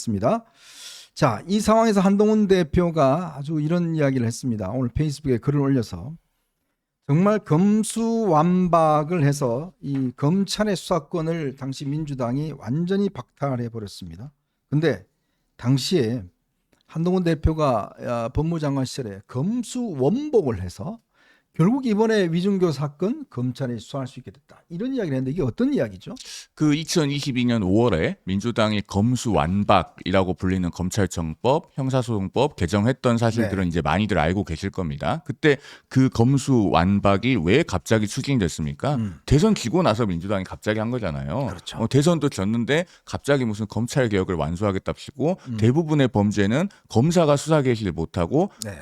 있습니다. 자, 이 상황에서 한동훈 대표가 아주 이런 이야기를 했습니다. 오늘 페이스북에 글을 올려서 정말 검수완박을 해서 이 검찰의 수사권을 당시 민주당이 완전히 박탈해 버렸습니다. 근데 당시에 한동훈 대표가 법무장관 시절에 검수원복을 해서 결국 이번에 위증교 사건 검찰이 수사할 수 있게 됐다. 이런 이야기를 했는데 이게 어떤 이야기죠? 그 2022년 5월에 민주당이 검수완박이라고 불리는 검찰청법, 형사소송법 개정했던 사실들은 이제 많이들 알고 계실 겁니다. 그때 그 검수완박이 왜 갑자기 추진됐습니까? 대선 지고 나서 민주당이 갑자기 한 거잖아요. 그렇죠. 대선도 졌는데 갑자기 무슨 검찰 개혁을 완수하겠답시고 대부분의 범죄는 검사가 수사 개시를 못하고 네.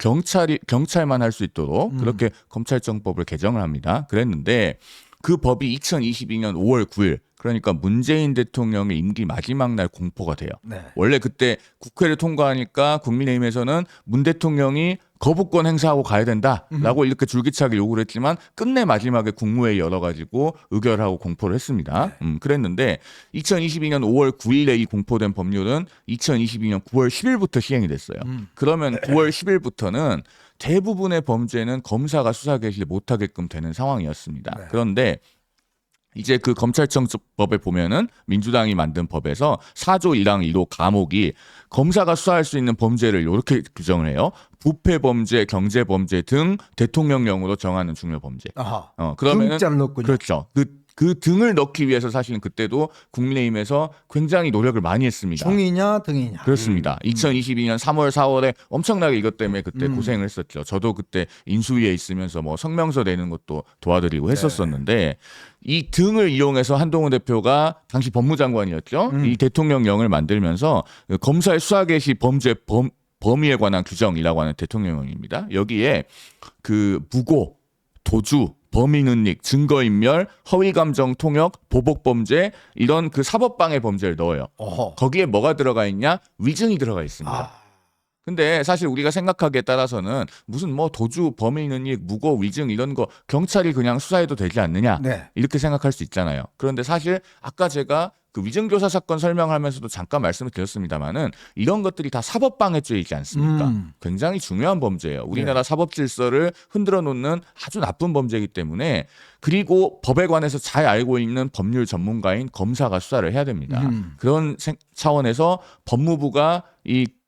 경찰만 할 수 있도록 그렇게 검찰청법을 개정을 합니다. 그랬는데 그 법이 2022년 5월 9일 그러니까 문재인 대통령의 임기 마지막 날 공포가 돼요. 네. 원래 그때 국회를 통과하니까 국민의힘에서는 문 대통령이 거부권 행사하고 가야 된다라고 이렇게 줄기차게 요구를 했지만 끝내 마지막에 국무회의 열어가지고 의결하고 공포를 했습니다. 그랬는데 2022년 5월 9일에 이 공포된 법률은 2022년 9월 10일부터 시행이 됐어요. 그러면 9월 10일부터는 대부분의 범죄는 검사가 수사 개시를 못하게끔 되는 상황이었습니다. 네. 그런데 이제 그 검찰청법에 보면은 민주당이 만든 법에서 4조 1항 1호 가목이 검사가 수사할 수 있는 범죄를 이렇게 규정을 해요. 부패 범죄, 경제 범죄 등 대통령령으로 정하는 중요 범죄. 아하. 그러면은 등자를 넣군요. 그렇죠. 그 등을 넣기 위해서 사실은 그때도 국민의힘에서 굉장히 노력을 많이 했습니다. 중이냐 등이냐. 그렇습니다. 2022년 3월, 4월에 엄청나게 이것 때문에 그때 고생을 했었죠. 저도 그때 인수위에 있으면서 뭐 성명서 내는 것도 도와드리고 했었었는데 이 등을 이용해서 한동훈 대표가 당시 법무장관이었죠. 이 대통령령을 만들면서 검사의 수사 개시 범죄 범위에 관한 규정이라고 하는 대통령령입니다. 여기에 그 무고, 도주, 범인은닉, 증거인멸, 허위감정 통역, 보복범죄 이런 그 사법방해 범죄를 넣어요. 어허. 거기에 뭐가 들어가 있냐? 위증이 들어가 있습니다. 근데 사실 우리가 생각하기에 따라서는 무슨 뭐 도주, 범인은닉, 무고, 위증 이런 거 경찰이 그냥 수사해도 되지 않느냐 네. 이렇게 생각할 수 있잖아요. 그런데 사실 아까 제가 그 위증교사 사건 설명하면서도 잠깐 말씀을 드렸습니다만은 이런 것들이 다 사법방해죄이지 않습니까? 굉장히 중요한 범죄예요. 우리나라 사법 질서를 흔들어 놓는 아주 나쁜 범죄이기 때문에 그리고 법에 관해서 잘 알고 있는 법률 전문가인 검사가 수사를 해야 됩니다. 그런 차원에서 법무부가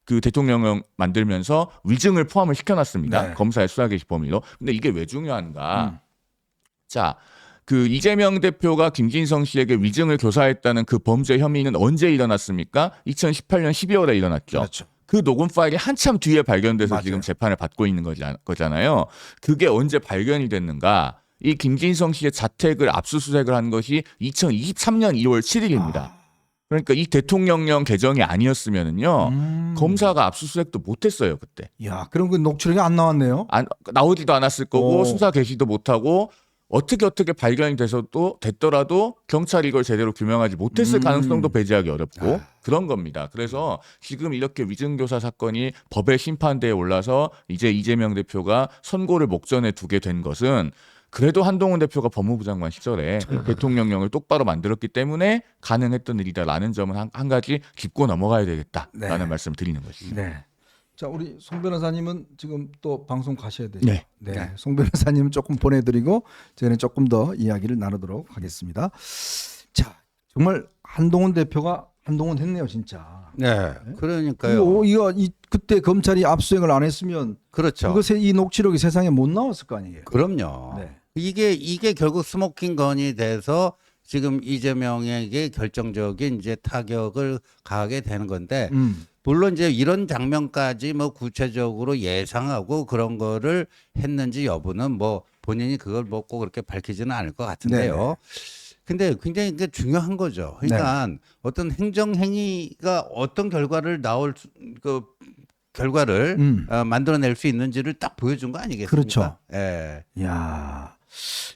그 대통령령 만들면서 위증을 포함을 시켜놨습니다. 네. 검사의 수사 개시 범위로. 근데 이게 왜 중요한가? 자, 그 이재명 대표가 김진성 씨에게 위증을 교사했다는 그 범죄 혐의는 언제 일어났습니까? 2018년 12월에 일어났죠. 그렇죠. 그 녹음 파일이 한참 뒤에 발견돼서 맞아요. 지금 재판을 받고 있는 거잖아요. 그게 언제 발견이 됐는가? 이 김진성 씨의 자택을 압수수색을 한 것이 2023년 2월 7일입니다. 그러니까 이 대통령령 개정이 아니었으면은요 검사가 압수수색도 못했어요 그때. 야, 그럼 그 녹취록이 안 나왔네요. 나오지도 않았을 거고 오. 수사 개시도 못하고 어떻게 발견이 됐더라도 경찰이 이걸 제대로 규명하지 못했을 가능성도 배제하기 어렵고 그런 겁니다. 그래서 지금 이렇게 위증교사 사건이 법의 심판대에 올라서 이제 이재명 대표가 선고를 목전에 두게 된 것은 그래도 한동훈 대표가 법무부 장관 시절에 대통령령을 똑바로 만들었기 때문에 가능했던 일이다라는 점은 한 가지 짚고 넘어가야 되겠다라는 말씀을 드리는 것입니다. 네. 자, 우리 송 변호사님은 지금 또 방송 가셔야 돼요. 네. 네. 송 변호사님은 조금 보내드리고 저희는 조금 더 이야기를 나누도록 하겠습니다. 자, 정말 한동훈 대표가 한동훈 했네요, 진짜. 네, 그러니까요. 그때 검찰이 압수수색을 안 했으면 그렇죠. 이 녹취록이 세상에 못 나왔을 거 아니에요. 그럼요. 네. 이게 결국 스모킹 건이 돼서 지금 이재명에게 결정적인 이제 타격을 가하게 되는 건데 물론 이제 이런 장면까지 뭐 구체적으로 예상하고 그런 거를 했는지 여부는 뭐 본인이 그걸 뭐 꼭 그렇게 밝히지는 않을 것 같은데요. 네네. 근데 굉장히 그게 중요한 거죠. 그러니까 어떤 행정행위가 어떤 결과를 결과를 만들어낼 수 있는지를 딱 보여준 거 아니겠습니까? 그렇죠. 예. 야,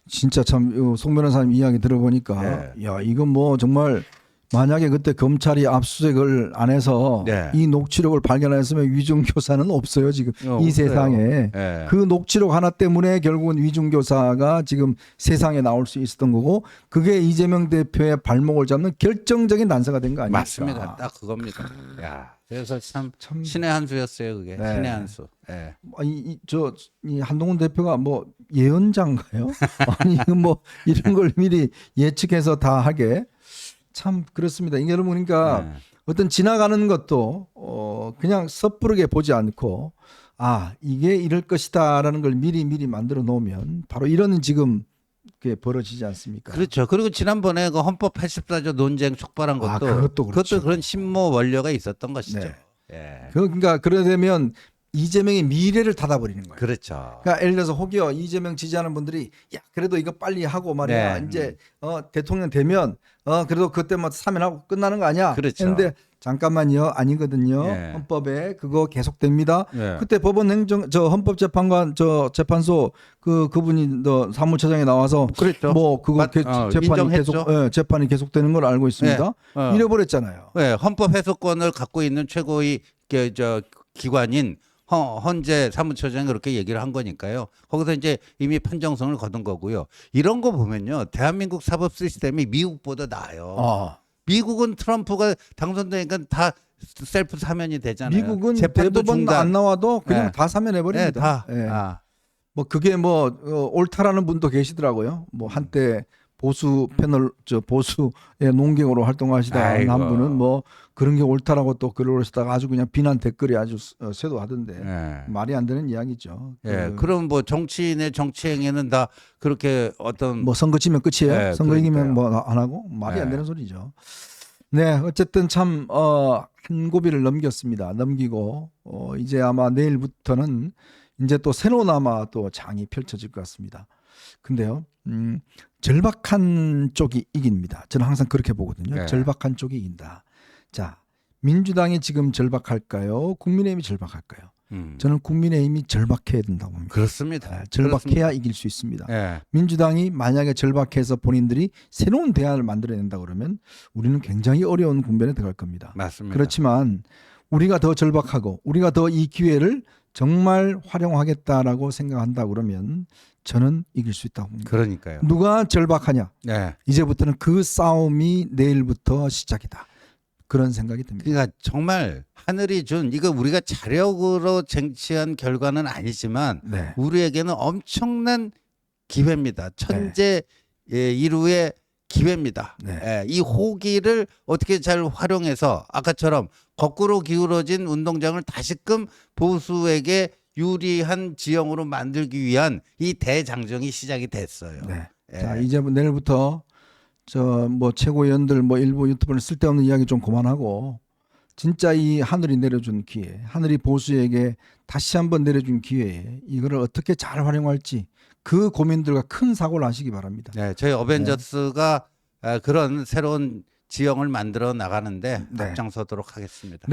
진짜 참 송 변호사님 이야기 들어보니까 야, 이건 뭐 정말 만약에 그때 검찰이 압수수색을 안 해서 네. 이 녹취록을 발견했으면 위중교사는 없어요 지금 이 없어요. 세상에. 예. 그 녹취록 하나 때문에 결국은 위중교사가 지금 세상에 나올 수 있었던 거고 그게 이재명 대표의 발목을 잡는 결정적인 단서가 된 거 아닙니까? 맞습니다. 딱 그겁니다. 야, 그래서 참 신의 한 수였어요, 그게. 네. 신의 한 수. 예. 이 한동훈 대표가 뭐 예언자인가요? 아니 이거 뭐 이런 걸 미리 예측해서 다 하게 참 그렇습니다. 이게 여러분 그러니까 네. 어떤 지나가는 것도 그냥 섣부르게 보지 않고 이게 이럴 것이다라는 걸 미리 만들어 놓으면 바로 이런 지금 그게 벌어지지 않습니까? 그렇죠. 그리고 지난번에 그 헌법 84조 논쟁 촉발한 것도 그것도 그렇죠. 그런 심모 원료가 있었던 것이죠. 네. 예. 그러니까 그러려면 이재명의 미래를 닫아버리는 거예요. 그렇죠. 그러니까 예를 들어서 혹여 이재명 지지하는 분들이 야 그래도 이거 빨리 하고 말이야 네. 이제 대통령 되면 그래도 그때 뭐 사면하고 끝나는 거 아니야? 그렇죠. 했는데 잠깐만요 아니거든요. 네. 헌법에 그거 계속됩니다. 네. 그때 헌법재판관 재판소 그분이 사무처장에 나와서 그랬죠. 뭐 그거 재판이 인정했죠. 계속 재판이 계속되는 걸 알고 있습니다. 네. 잃어버렸잖아요. 네, 헌법 해석권을 갖고 있는 최고의 기관인 헌재 사무처장이 그렇게 얘기를 한 거니까요. 거기서 이제 이미 판정성을 거둔 거고요. 이런 거 보면요, 대한민국 사법 시스템이 미국보다 나아요. 미국은 트럼프가 당선되니까 다 셀프 사면이 되잖아요. 미국은 재판도 대법원 중단. 안 나와도 그냥 네. 다 사면해버립니다. 네, 다. 예. 아. 뭐 그게 뭐 옳다라는 분도 계시더라고요. 뭐 한때 보수 패널 보수의 농경으로 활동하시다 아이고. 한 분은 뭐 그런 게 옳다라고 또 글을 올리다가 아주 그냥 비난 댓글이 아주 쇄도하던데 네. 말이 안 되는 이야기죠. 예, 그럼 뭐 정치인의 정치 행위는 다 그렇게 어떤 뭐 선거 치면 끝이에요. 네, 선거 이기면 그러니까요. 뭐 안 하고 말이 안 네. 되는 소리죠. 네, 어쨌든 참 한 고비를 넘겼습니다. 넘기고 이제 아마 내일부터는 이제 또 새로운 아마 또 장이 펼쳐질 것 같습니다. 근데요, 절박한 쪽이 이깁니다. 저는 항상 그렇게 보거든요. 네. 절박한 쪽이 이긴다. 자, 민주당이 지금 절박할까요? 국민의힘이 절박할까요? 저는 국민의힘이 절박해야 된다고 봅니다. 그렇습니다. 절박해야 그렇습니다. 이길 수 있습니다. 예. 민주당이 만약에 절박해서 본인들이 새로운 대안을 만들어낸다 그러면 우리는 굉장히 어려운 국면에 들어갈 겁니다. 맞습니다. 그렇지만 우리가 더 절박하고 우리가 더 이 기회를 정말 활용하겠다라고 생각한다 그러면 저는 이길 수 있다고 봅니다. 그러니까요. 누가 절박하냐? 예. 이제부터는 그 싸움이 내일부터 시작이다. 그런 생각이 듭니다. 그러니까 정말 하늘이 준 이거 우리가 자력으로 쟁취한 결과는 아니지만 네. 우리에게는 엄청난 기회입니다. 천재 이루의 기회입니다. 네. 예, 이 호기를 어떻게 잘 활용해서 아까처럼 거꾸로 기울어진 운동장을 다시금 보수에게 유리한 지형으로 만들기 위한 이 대장정이 시작이 됐어요. 네. 예. 자, 이제 내일부터 뭐 최고위원들 뭐 일부 유튜브를 쓸데없는 이야기 좀 그만하고 진짜 이 하늘이 내려준 기회, 하늘이 보수에게 다시 한번 내려준 기회에 이거를 어떻게 잘 활용할지 그 고민들과 큰 사고를 하시기 바랍니다. 네, 저희 어벤져스가 그런 새로운 지형을 만들어 나가는데 네. 앞장서도록 하겠습니다.